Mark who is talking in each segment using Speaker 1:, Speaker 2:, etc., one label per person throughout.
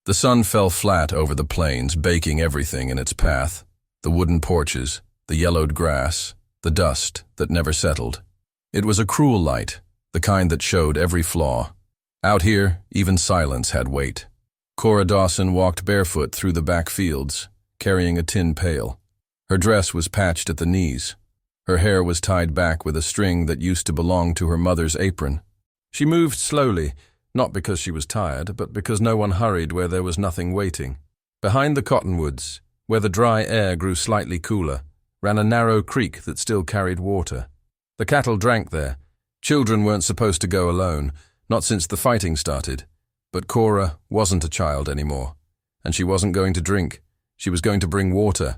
Speaker 1: The sun fell flat over the plains, baking everything in its path. The wooden porches, the yellowed grass, the dust that never settled. It was a cruel light, the kind that showed every flaw. Out here, even silence had weight. Cora Dawson walked barefoot through the back fields, carrying a tin pail. Her dress was patched at the knees. Her hair was tied back with a string that used to belong to her mother's apron. She moved slowly, not because she was tired, but because no one hurried where there was nothing waiting. Behind the cottonwoods, where the dry air grew slightly cooler, ran a narrow creek that still carried water. The cattle drank there. Children weren't supposed to go alone, not since the fighting started. But Cora wasn't a child anymore, and she wasn't going to drink. She was going to bring water.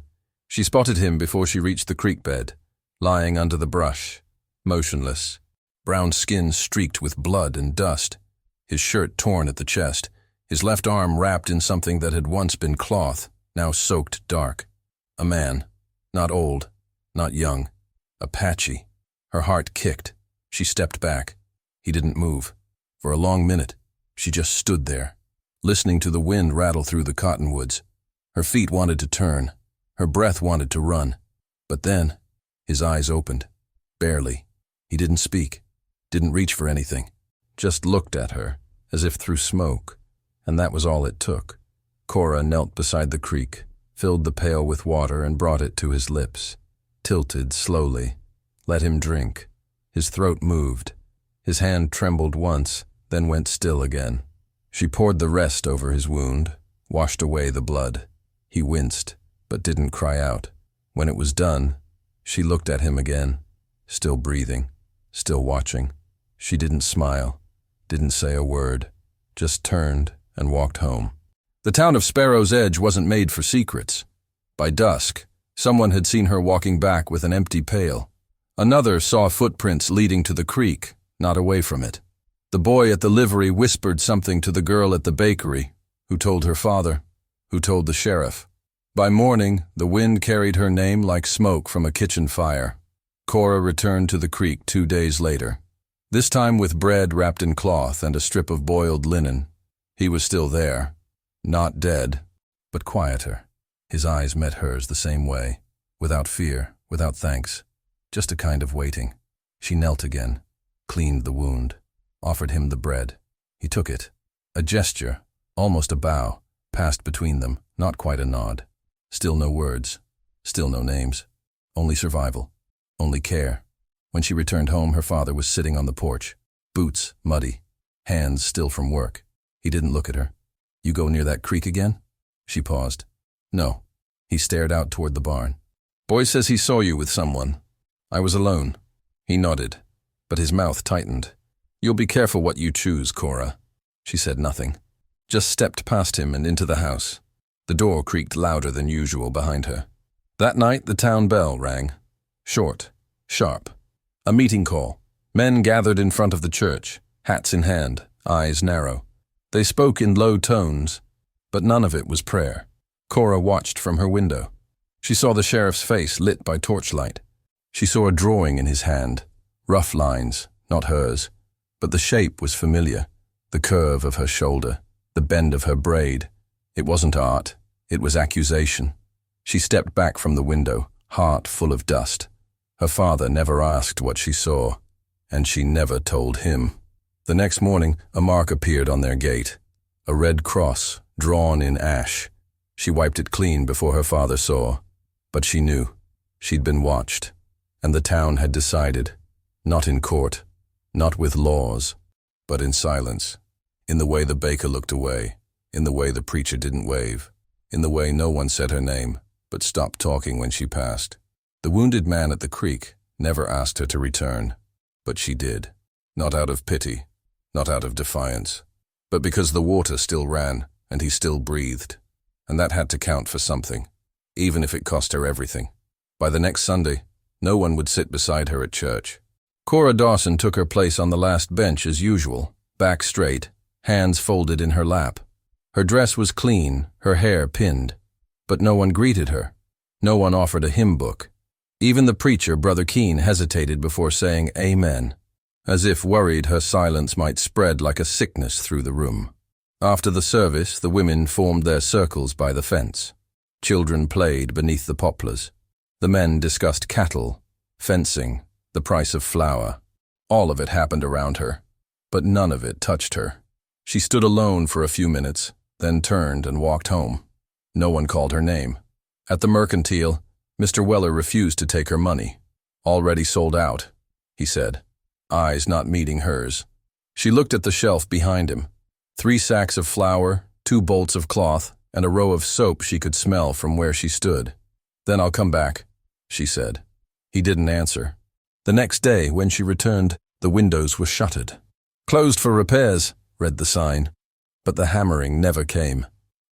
Speaker 1: She spotted him before she reached the creek bed, lying under the brush, motionless, brown skin streaked with blood and dust, his shirt torn at the chest, his left arm wrapped in something that had once been cloth, now soaked dark. A man, not old, not young. Apache. Her heart kicked. She stepped back. He didn't move. For a long minute, she just stood there, listening to the wind rattle through the cottonwoods. Her feet wanted to turn. Her breath wanted to run. But then, his eyes opened. Barely. He didn't speak, didn't reach for anything, just looked at her, as if through smoke. And that was all it took. Cora knelt beside the creek, filled the pail with water and brought it to his lips, tilted slowly, let him drink. His throat moved. His hand trembled once, then went still again. She poured the rest over his wound, washed away the blood. He winced, but didn't cry out. When it was done, she looked at him again, still breathing, still watching. She didn't smile, didn't say a word, just turned and walked home. The town of Sparrow's Edge wasn't made for secrets. By dusk, someone had seen her walking back with an empty pail. Another saw footprints leading to the creek, not away from it. The boy at the livery whispered something to the girl at the bakery, who told her father, who told the sheriff. By morning, the wind carried her name like smoke from a kitchen fire. Cora returned to the creek 2 days later, this time with bread wrapped in cloth and a strip of boiled linen. He was still there, not dead, but quieter. His eyes met hers the same way, without fear, without thanks, just a kind of waiting. She knelt again, cleaned the wound, offered him the bread. He took it. A gesture, almost a bow, passed between them, not quite a nod. Still no words, still no names. Only survival, only care. When she returned home, her father was sitting on the porch, boots muddy, hands still from work. He didn't look at her. "You go near that creek again?" She paused. "No." He stared out toward the barn. "Boy says he saw you with someone. I was alone." He nodded, but his mouth tightened. "You'll be careful what you choose, Cora." She said nothing, just stepped past him and into the house. The door creaked louder than usual behind her. That night, the town bell rang. Short, sharp. A meeting call. Men gathered in front of the church, hats in hand, eyes narrow. They spoke in low tones, but none of it was prayer. Cora watched from her window. She saw the sheriff's face lit by torchlight. She saw a drawing in his hand, rough lines, not hers, but the shape was familiar, the curve of her shoulder, the bend of her braid. It wasn't art, it was accusation. She stepped back from the window, heart full of dust. Her father never asked what she saw, and she never told him. The next morning, a mark appeared on their gate, a red cross drawn in ash. She wiped it clean before her father saw, but she knew. She'd been watched, and the town had decided, not in court, not with laws, but in silence, in the way the baker looked away, in the way the preacher didn't wave, in the way no one said her name, but stopped talking when she passed. The wounded man at the creek never asked her to return, but she did, not out of pity, not out of defiance, but because the water still ran and he still breathed, and that had to count for something, even if it cost her everything. By the next Sunday, no one would sit beside her at church. Cora Dawson took her place on the last bench as usual, back straight, hands folded in her lap. Her dress was clean, her hair pinned, but no one greeted her. No one offered a hymn book. Even the preacher, Brother Keene, hesitated before saying amen, as if worried her silence might spread like a sickness through the room. After the service, the women formed their circles by the fence. Children played beneath the poplars. The men discussed cattle, fencing, the price of flour. All of it happened around her, but none of it touched her. She stood alone for a few minutes, then turned and walked home. No one called her name. At the mercantile, Mr. Weller refused to take her money. "Already sold out," he said, eyes not meeting hers. She looked at the shelf behind him. 3 sacks of flour, 2 bolts of cloth, and a row of soap she could smell from where she stood. "Then I'll come back," she said. He didn't answer. The next day, when she returned, the windows were shuttered. "Closed for repairs," read the sign. But the hammering never came.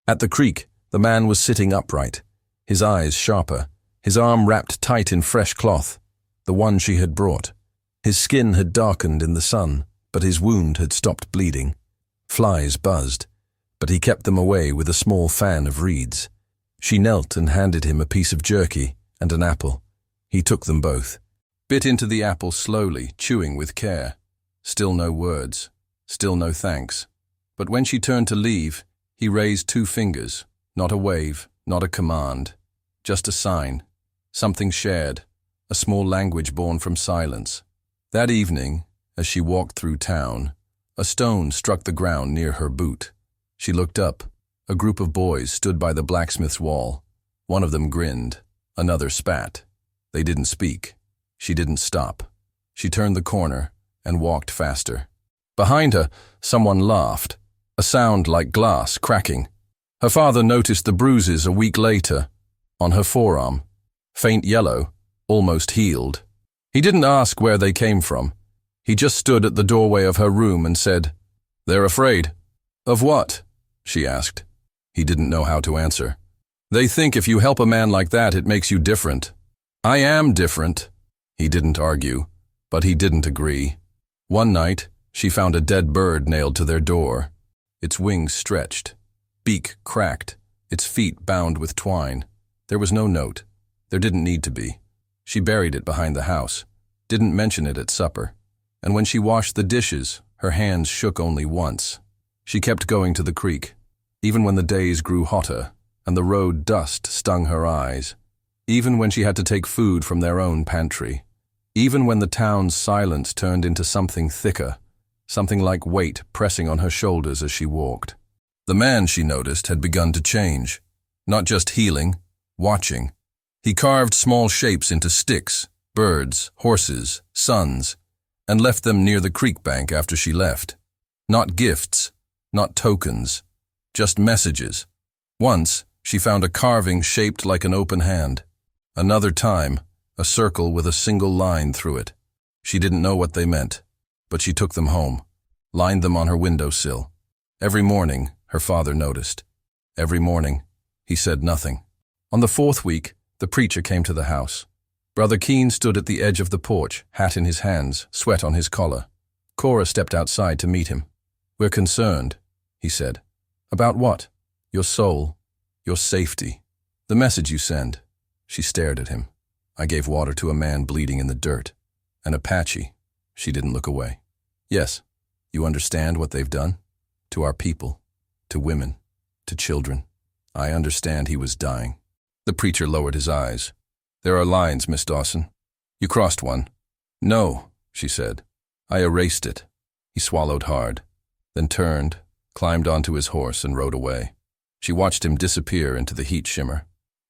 Speaker 1: At the creek, the man was sitting upright, his eyes sharper, his arm wrapped tight in fresh cloth, the one she had brought. His skin had darkened in the sun, but his wound had stopped bleeding. Flies buzzed, but he kept them away with a small fan of reeds. She knelt and handed him a piece of jerky and an apple. He took them both, bit into the apple slowly, chewing with care. Still no words, still no thanks. But when she turned to leave, he raised 2 fingers, not a wave, not a command, just a sign, something shared, a small language born from silence. That evening, as she walked through town, a stone struck the ground near her boot. She looked up. A group of boys stood by the blacksmith's wall. One of them grinned, another spat. They didn't speak. She didn't stop. She turned the corner and walked faster. Behind her, someone laughed, a sound like glass cracking. Her father noticed the bruises a week later, on her forearm, faint yellow, almost healed. He didn't ask where they came from. He just stood at the doorway of her room and said, "They're afraid." "Of what?" she asked. He didn't know how to answer. "They think if you help a man like that, it makes you different." "I am different." He didn't argue, but he didn't agree. One night, she found a dead bird nailed to their door. Its wings stretched, beak cracked, its feet bound with twine. There was no note. There didn't need to be. She buried it behind the house, didn't mention it at supper. And when she washed the dishes, her hands shook only once. She kept going to the creek, even when the days grew hotter and the road dust stung her eyes, even when she had to take food from their own pantry, even when the town's silence turned into something thicker, something like weight pressing on her shoulders as she walked. The man, she noticed, had begun to change, not just healing, watching. He carved small shapes into sticks, birds, horses, suns, and left them near the creek bank after she left. Not gifts, not tokens, just messages. Once, she found a carving shaped like an open hand. Another time, a circle with a single line through it. She didn't know what they meant, but she took them home, lined them on her windowsill. Every morning, her father noticed. Every morning, he said nothing. On the 4th week, the preacher came to the house. Brother Keene stood at the edge of the porch, hat in his hands, sweat on his collar. Cora stepped outside to meet him. "We're concerned," he said. "About what?" "Your soul, your safety, the message you send." She stared at him. "I gave water to a man bleeding in the dirt. An Apache." She didn't look away. "Yes, you understand what they've done? To our people, to women, to children. I understand he was dying." The preacher lowered his eyes. "There are lines, Miss Dawson. You crossed one." "No," she said. "I erased it." He swallowed hard, then turned, climbed onto his horse and rode away. She watched him disappear into the heat shimmer,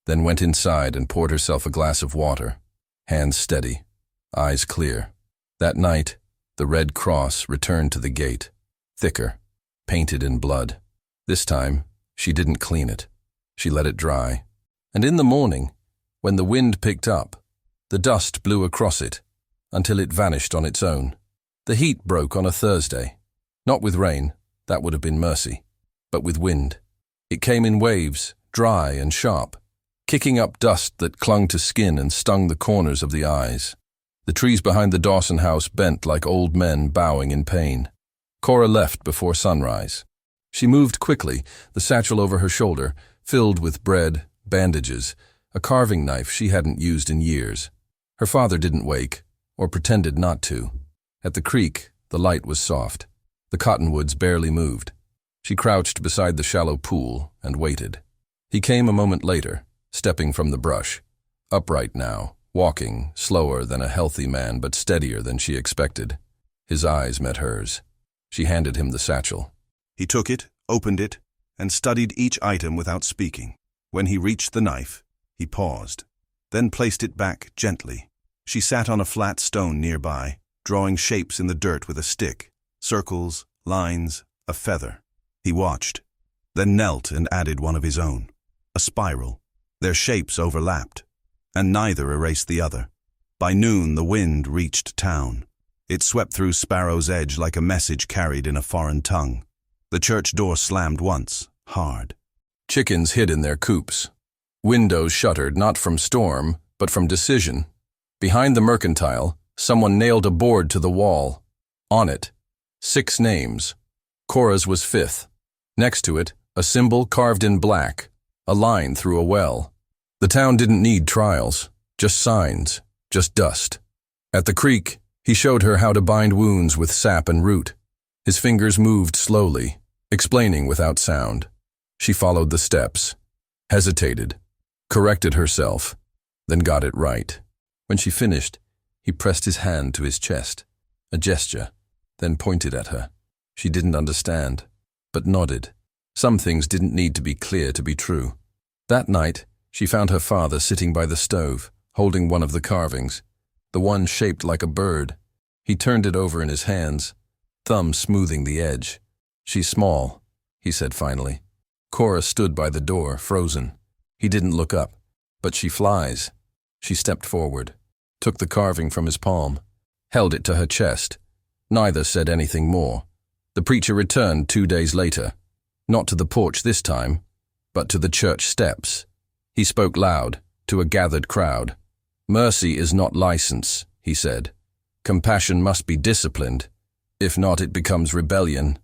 Speaker 1: then went inside and poured herself a glass of water, hands steady, eyes clear. That night, the red cross returned to the gate, thicker, painted in blood. This time, she didn't clean it. She let it dry. And in the morning, when the wind picked up, the dust blew across it until it vanished on its own. The heat broke on a Thursday. Not with rain, that would have been mercy, but with wind. It came in waves, dry and sharp, kicking up dust that clung to skin and stung the corners of the eyes. The trees behind the Dawson house bent like old men bowing in pain. Cora left before sunrise. She moved quickly, the satchel over her shoulder, filled with bread, bandages, a carving knife she hadn't used in years. Her father didn't wake, or pretended not to. At the creek, the light was soft. The cottonwoods barely moved. She crouched beside the shallow pool and waited. He came a moment later, stepping from the brush. Upright now, walking, slower than a healthy man but steadier than she expected. His eyes met hers. She handed him the satchel.
Speaker 2: He took it, opened it, and studied each item without speaking. When he reached the knife, he paused, then placed it back gently. She sat on a flat stone nearby, drawing shapes in the dirt with a stick, circles, lines, a feather. He watched, then knelt and added one of his own. A spiral. Their shapes overlapped, and neither erased the other. By noon, the wind reached town. It swept through Sparrow's Edge like a message carried in a foreign tongue. The church door slammed once, hard.
Speaker 1: Chickens hid in their coops. Windows shuttered not from storm, but from decision. Behind the mercantile, someone nailed a board to the wall. On it, 6 names. Cora's was 5th. Next to it, a symbol carved in black, a line through a well. The town didn't need trials, just signs, just dust. At the creek, he showed her how to bind wounds with sap and root. His fingers moved slowly, explaining without sound. She followed the steps, hesitated, corrected herself, then got it right. When she finished, he pressed his hand to his chest, a gesture, then pointed at her. She didn't understand, but nodded. Some things didn't need to be clear to be true. That night, she found her father sitting by the stove, holding one of the carvings, the one shaped like a bird. He turned it over in his hands, thumb smoothing the edge. "She's small," he said finally. Cora stood by the door, frozen. He didn't look up. "But she flies." She stepped forward, took the carving from his palm, held it to her chest. Neither said anything more. The preacher returned 2 days later, not to the porch this time, but to the church steps. He spoke loud, to a gathered crowd. "Mercy is not license," he said. "Compassion must be disciplined. If not, it becomes rebellion."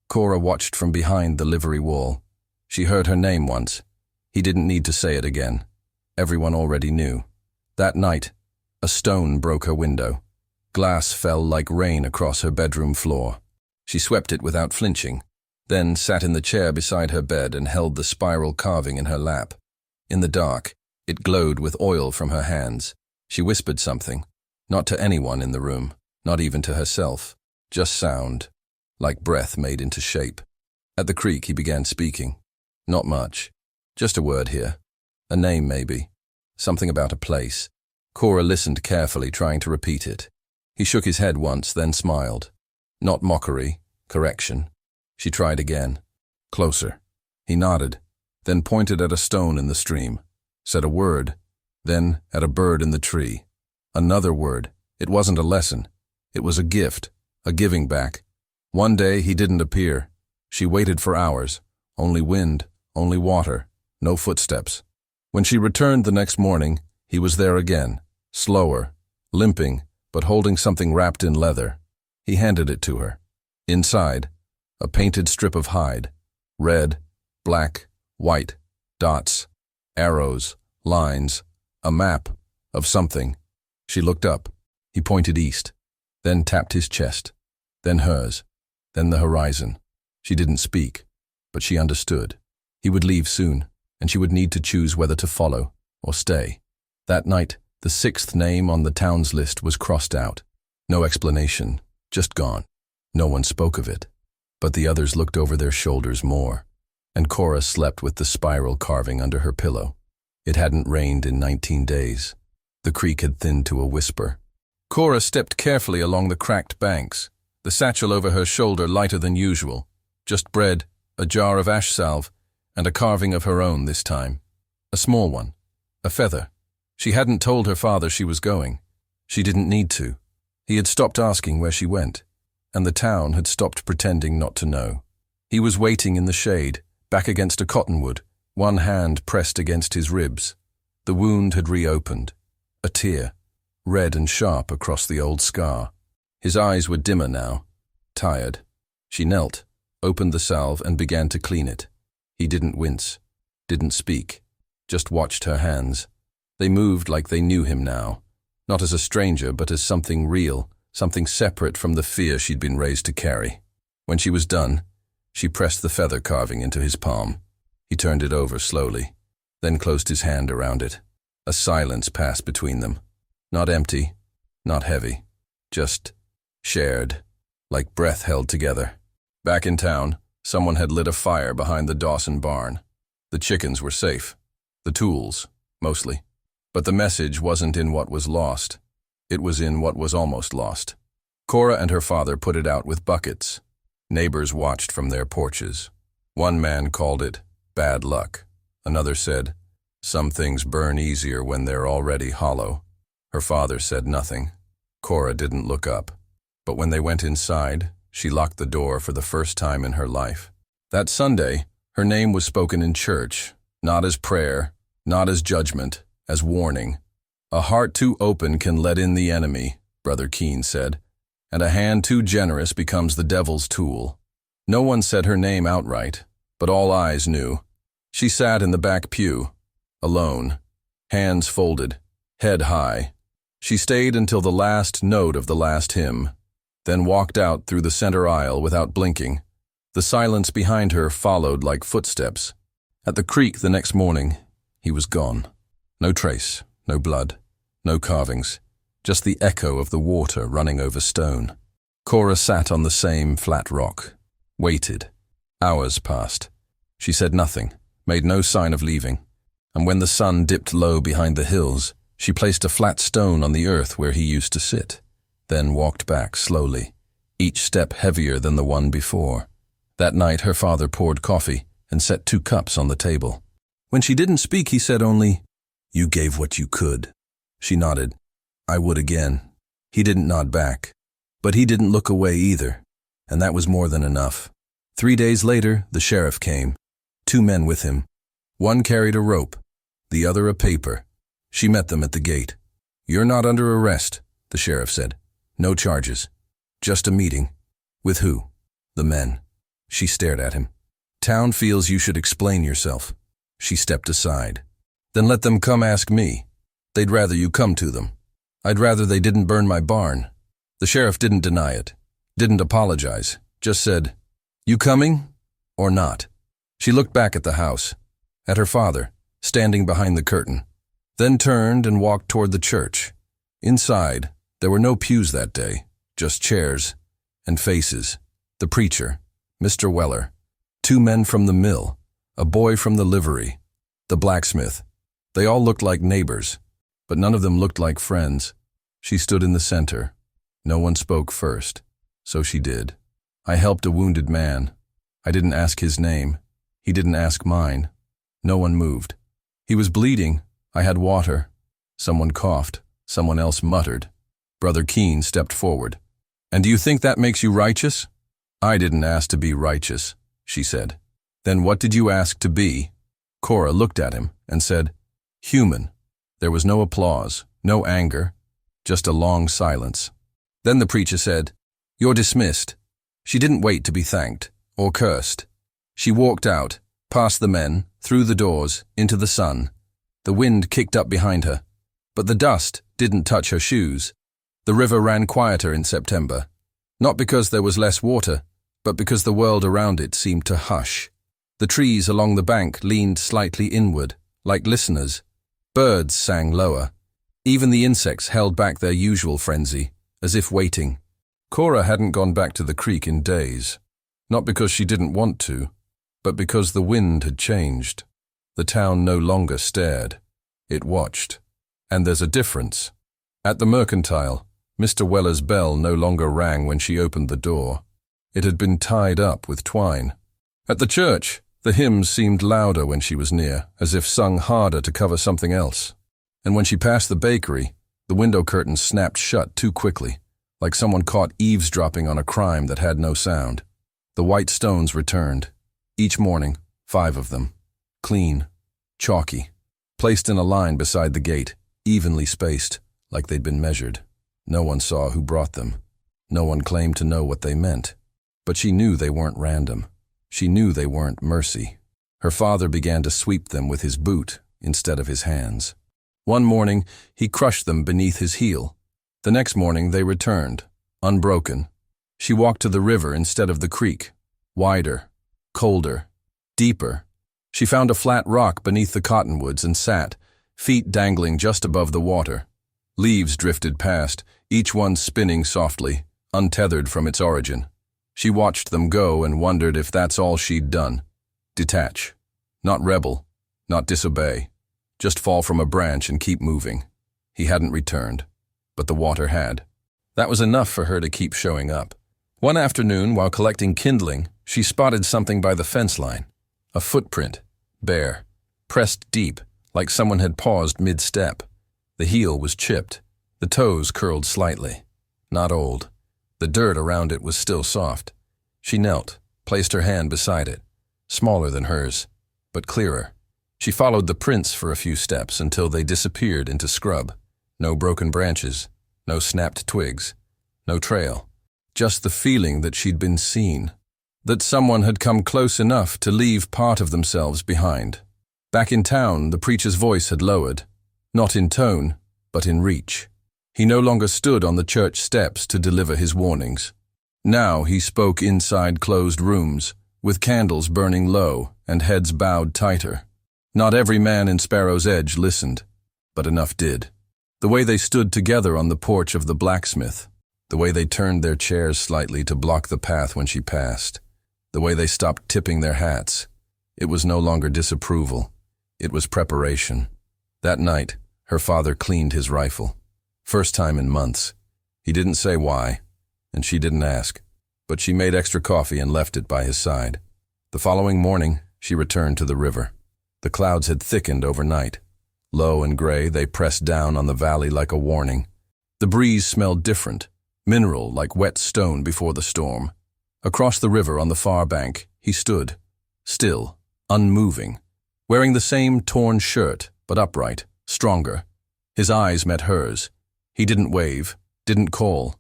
Speaker 1: Cora watched from behind the livery wall. She heard her name once. He didn't need to say it again. Everyone already knew. That night, a stone broke her window. Glass fell like rain across her bedroom floor. She swept it without flinching, then sat in the chair beside her bed and held the spiral carving in her lap. In the dark, it glowed with oil from her hands. She whispered something, not to anyone in the room, not even to herself, just sound, like breath made into shape. At the creek, he began speaking. Not much, just a word here, a name maybe, something about a place. Cora listened carefully, trying to repeat it. He shook his head once, then smiled. Not mockery, correction. She tried again. Closer. He nodded, then pointed at a stone in the stream, said a word, then at a bird in the tree. Another word. It wasn't a lesson. It was a gift, a giving back. One day he didn't appear. She waited for hours. Only wind, only water, no footsteps. When she returned the next morning, he was there again, slower, limping, but holding something wrapped in leather. He handed it to her. Inside, a painted strip of hide. Red, black, white, dots, arrows, lines, a map of something. She looked up. He pointed east, then tapped his chest, then hers, then the horizon. She didn't speak, but she understood. He would leave soon, and she would need to choose whether to follow or stay. That night, the 6th name on the town's list was crossed out. No explanation, just gone. No one spoke of it, but the others looked over their shoulders more, and Cora slept with the spiral carving under her pillow. It hadn't rained in 19 days. The creek had thinned to a whisper. Cora stepped carefully along the cracked banks, the satchel over her shoulder lighter than usual. Just bread, a jar of ash salve, and a carving of her own this time. A small one, a feather. She hadn't told her father she was going. She didn't need to. He had stopped asking where she went, and the town had stopped pretending not to know. He was waiting in the shade, back against a cottonwood, one hand pressed against his ribs. The wound had reopened. A tear, red and sharp across the old scar. His eyes were dimmer now, tired. She knelt, opened the salve and began to clean it. He didn't wince, didn't speak, just watched her hands. They moved like they knew him now, not as a stranger but as something real, something separate from the fear she'd been raised to carry. When she was done, She pressed the feather carving into his palm. He turned it over slowly, then closed his hand around it. A silence passed between them. Not empty, not heavy, just shared, like breath held together. Back in town, someone had lit a fire behind the Dawson barn. The chickens were safe. The tools, mostly. But the message wasn't in what was lost. It was in what was almost lost. Cora and her father put it out with buckets. Neighbors watched from their porches. One man called it bad luck. Another said, some things burn easier when they're already hollow. Her father said nothing. Cora didn't look up. But when they went inside, she locked the door for the first time in her life. That Sunday, her name was spoken in church, not as prayer, not as judgment, as warning. A heart too open can let in the enemy, Brother Keene said, and a hand too generous becomes the devil's tool. No one said her name outright, but all eyes knew. She sat in the back pew, alone, hands folded, head high. She stayed until the last note of the last hymn, then walked out through the center aisle without blinking. The silence behind her followed like footsteps. At the creek the next morning, he was gone. No trace, no blood, no carvings, just the echo of the water running over stone. Cora sat on the same flat rock, waited. Hours passed. She said nothing, made no sign of leaving, and when the sun dipped low behind the hills, she placed a flat stone on the earth where he used to sit, then walked back slowly, each step heavier than the one before. That night her father poured coffee and set 2 cups on the table. When she didn't speak, he said only, "You gave what you could." She nodded. "I would again." He didn't nod back, but he didn't look away either, and that was more than enough. 3 days later, the sheriff came. 2 men with him. One carried a rope, the other a paper. She met them at the gate. "You're not under arrest," the sheriff said. "No charges. Just a meeting." "With who?" "The men." She stared at him. "Town feels you should explain yourself." She stepped aside. "Then let them come ask me. They'd rather you come to them. I'd rather they didn't burn my barn." The sheriff didn't deny it, didn't apologize, just said, "You coming or not?" She looked back at the house, at her father, standing behind the curtain, then turned and walked toward the church. Inside, there were no pews that day, just chairs and faces. The preacher, Mr. Weller, 2 men from the mill, a boy from the livery, the blacksmith. They all looked like neighbors, but none of them looked like friends. She stood in the center. No one spoke first, so she did. "I helped a wounded man. I didn't ask his name. He didn't ask mine." No one moved. "He was bleeding. I had water." Someone coughed. Someone else muttered. Brother Keene stepped forward. "And do you think that makes you righteous?" "I didn't ask to be righteous," she said. "Then what did you ask to be?" Cora looked at him and said, "Human." There was no applause, no anger, just a long silence. Then the preacher said, "You're dismissed." She didn't wait to be thanked or cursed. She walked out, past the men, through the doors, into the sun. The wind kicked up behind her, but the dust didn't touch her shoes. The river ran quieter in September, not because there was less water, but because the world around it seemed to hush. The trees along the bank leaned slightly inward, like listeners. Birds sang lower. Even the insects held back their usual frenzy, as if waiting. Cora hadn't gone back to the creek in days, not because she didn't want to, but because the wind had changed. The town no longer stared. It watched. And there's a difference. At the Mercantile, Mr. Weller's bell no longer rang when she opened the door. It had been tied up with twine. At the church, the hymns seemed louder when she was near, as if sung harder to cover something else. And when she passed the bakery, the window curtains snapped shut too quickly, like someone caught eavesdropping on a crime that had no sound. The white stones returned. Each morning, 5 of them. Clean, chalky, placed in a line beside the gate, evenly spaced, like they'd been measured. No one saw who brought them. No one claimed to know what they meant. But she knew they weren't random. She knew they weren't mercy. Her father began to sweep them with his boot instead of his hands. One morning, he crushed them beneath his heel. The next morning, they returned, unbroken. She walked to the river instead of the creek, wider, colder, deeper. She found a flat rock beneath the cottonwoods and sat, feet dangling just above the water. Leaves drifted past, each one spinning softly, untethered from its origin. She watched them go and wondered if that's all she'd done. Detach. Not rebel, not disobey. Just fall from a branch and keep moving. He hadn't returned, but the water had. That was enough for her to keep showing up. One afternoon, while collecting kindling, she spotted something by the fence line. A footprint, bare, pressed deep, like someone had paused mid-step. The heel was chipped, the toes curled slightly. Not old. The dirt around it was still soft. She knelt, placed her hand beside it, smaller than hers, but clearer. She followed the prints for a few steps until they disappeared into scrub. No broken branches, no snapped twigs, no trail. Just the feeling that she'd been seen, that someone had come close enough to leave part of themselves behind. Back in town, the preacher's voice had lowered, not in tone, but in reach. He no longer stood on the church steps to deliver his warnings. Now he spoke inside closed rooms, with candles burning low and heads bowed tighter. Not every man in Sparrow's Edge listened, but enough did. The way they stood together on the porch of the blacksmith, the way they turned their chairs slightly to block the path when she passed, the way they stopped tipping their hats. It was no longer disapproval. It was preparation. That night, her father cleaned his rifle. First time in months. He didn't say why, and she didn't ask, but she made extra coffee and left it by his side. The following morning, she returned to the river. The clouds had thickened overnight. Low and gray, they pressed down on the valley like a warning. The breeze smelled different, mineral like wet stone before the storm. Across the river on the far bank, he stood, still, unmoving, wearing the same torn shirt, but upright, stronger. His eyes met hers. He didn't wave, didn't call,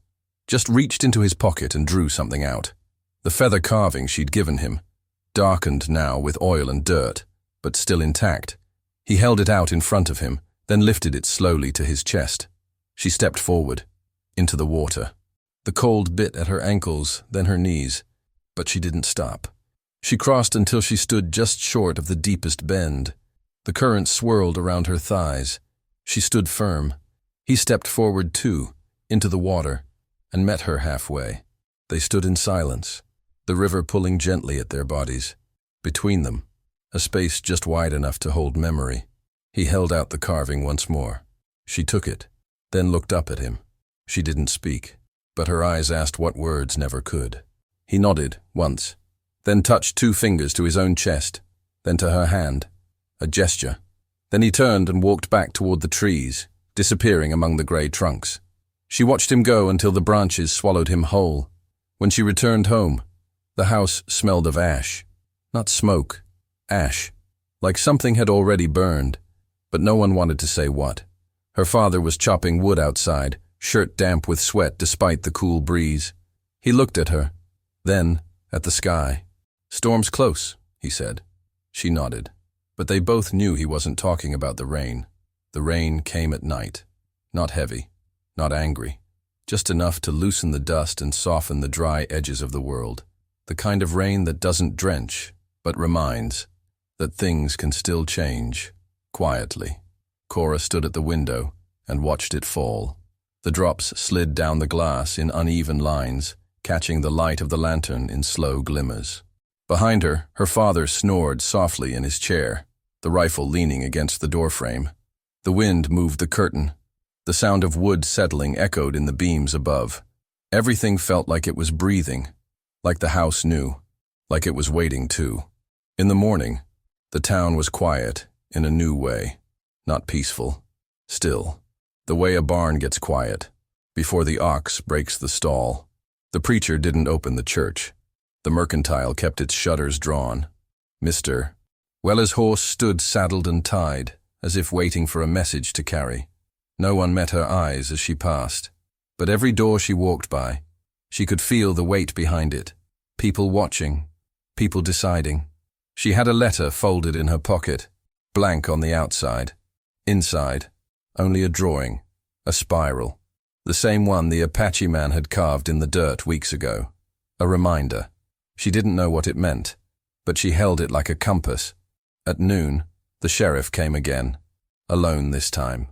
Speaker 1: just reached into his pocket and drew something out. The feather carving she'd given him, darkened now with oil and dirt, but still intact. He held it out in front of him, then lifted it slowly to his chest. She stepped forward, into the water. The cold bit at her ankles, then her knees, but she didn't stop. She crossed until she stood just short of the deepest bend. The current swirled around her thighs. She stood firm. He stepped forward too, into the water, and met her halfway. They stood in silence, the river pulling gently at their bodies. Between them, a space just wide enough to hold memory. He held out the carving once more. She took it, then looked up at him. She didn't speak, but her eyes asked what words never could. He nodded once, then touched 2 fingers to his own chest, then to her hand. A gesture. Then he turned and walked back toward the trees, disappearing among the gray trunks. She watched him go until the branches swallowed him whole. When she returned home, the house smelled of ash. Not smoke, ash. Like something had already burned, but no one wanted to say what. Her father was chopping wood outside, shirt damp with sweat despite the cool breeze. He looked at her, then at the sky. "Storm's close," he said. She nodded, but they both knew he wasn't talking about the rain. The rain came at night, not heavy, not angry, just enough to loosen the dust and soften the dry edges of the world. The kind of rain that doesn't drench, but reminds that things can still change, quietly. Cora stood at the window and watched it fall. The drops slid down the glass in uneven lines, catching the light of the lantern in slow glimmers. Behind her, her father snored softly in his chair, the rifle leaning against the doorframe. The wind moved the curtain. The sound of wood settling echoed in the beams above. Everything felt like it was breathing, like the house knew, like it was waiting too. In the morning, the town was quiet in a new way, not peaceful, still, the way a barn gets quiet, before the ox breaks the stall. The preacher didn't open the church. The mercantile kept its shutters drawn. Mr. Weller's horse stood saddled and tied, as if waiting for a message to carry. No one met her eyes as she passed, but every door she walked by, she could feel the weight behind it. People watching, people deciding. She had a letter folded in her pocket, blank on the outside. Inside, only a drawing, a spiral, the same one the Apache man had carved in the dirt weeks ago. A reminder. She didn't know what it meant, but she held it like a compass. At noon, the sheriff came again, alone this time.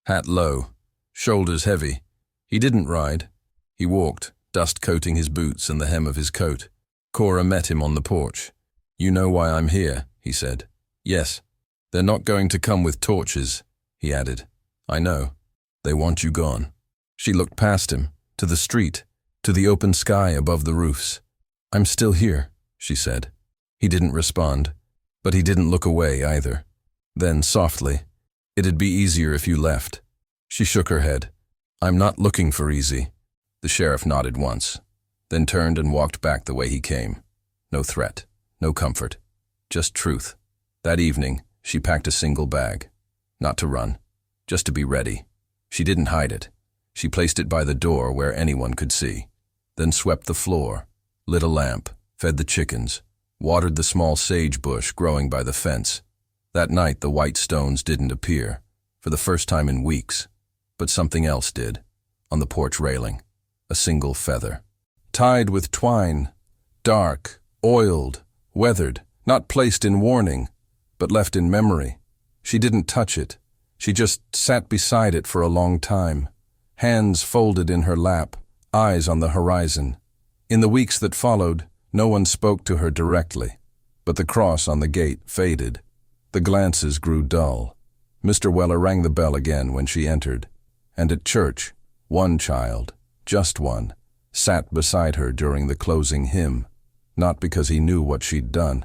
Speaker 1: Hat low, shoulders heavy. He didn't ride. He walked, dust coating his boots and the hem of his coat. Cora met him on the porch. "You know why I'm here," he said. "Yes. They're not going to come with torches," he added. "I know. They want you gone." She looked past him, to the street, to the open sky above the roofs. "I'm still here," she said. He didn't respond, but he didn't look away either. Then, softly, "It'd be easier if you left." She shook her head. "I'm not looking for easy." The sheriff nodded once, then turned and walked back the way he came. No threat, no comfort, just truth. That evening, she packed a single bag. Not to run, just to be ready. She didn't hide it. She placed it by the door where anyone could see, then swept the floor, lit a lamp, fed the chickens, watered the small sage bush growing by the fence. That night the white stones didn't appear, for the first time in weeks, but something else did, on the porch railing, a single feather. Tied with twine, dark, oiled, weathered, not placed in warning, but left in memory. She didn't touch it. She just sat beside it for a long time, hands folded in her lap, eyes on the horizon. In the weeks that followed, no one spoke to her directly, but the cross on the gate faded. The glances grew dull. Mr. Weller rang the bell again when she entered, and at church, one child, just one, sat beside her during the closing hymn, not because he knew what she'd done,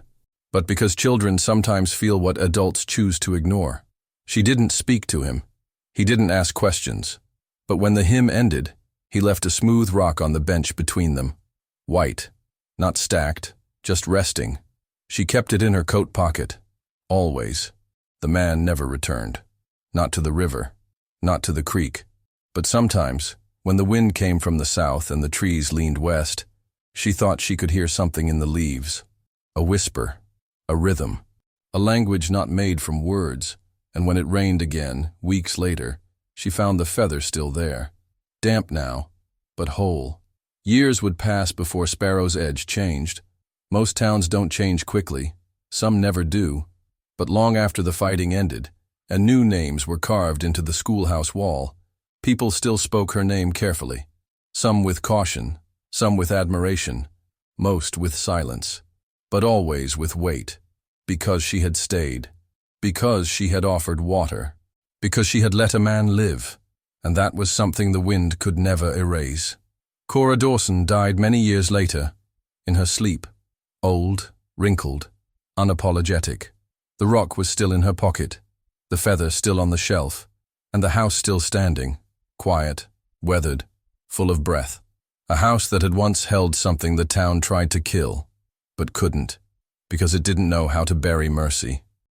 Speaker 1: but because children sometimes feel what adults choose to ignore. She didn't speak to him. He didn't ask questions. But when the hymn ended, he left a smooth rock on the bench between them. White, not stacked, just resting. She kept it in her coat pocket. Always. The man never returned. Not to the river, not to the creek. But sometimes, when the wind came from the south and the trees leaned west, she thought she could hear something in the leaves. A whisper, a rhythm, a language not made from words. And when it rained again, weeks later, she found the feather still there. Damp now, but whole. Years would pass before Sparrow's Edge changed. Most towns don't change quickly. Some never do. But long after the fighting ended, and new names were carved into the schoolhouse wall, people still spoke her name carefully. Some with caution, some with admiration, most with silence, but always with weight. Because she had stayed. Because she had offered water. Because she had let a man live. And that was something the wind could never erase. Cora Dawson died many years later, in her sleep. Old, wrinkled, unapologetic. The rock was still in her pocket, the feather still on the shelf, and the house still standing, quiet, weathered, full of breath. A house that had once held something the town tried to kill, but couldn't, because it didn't know how to bury mercy.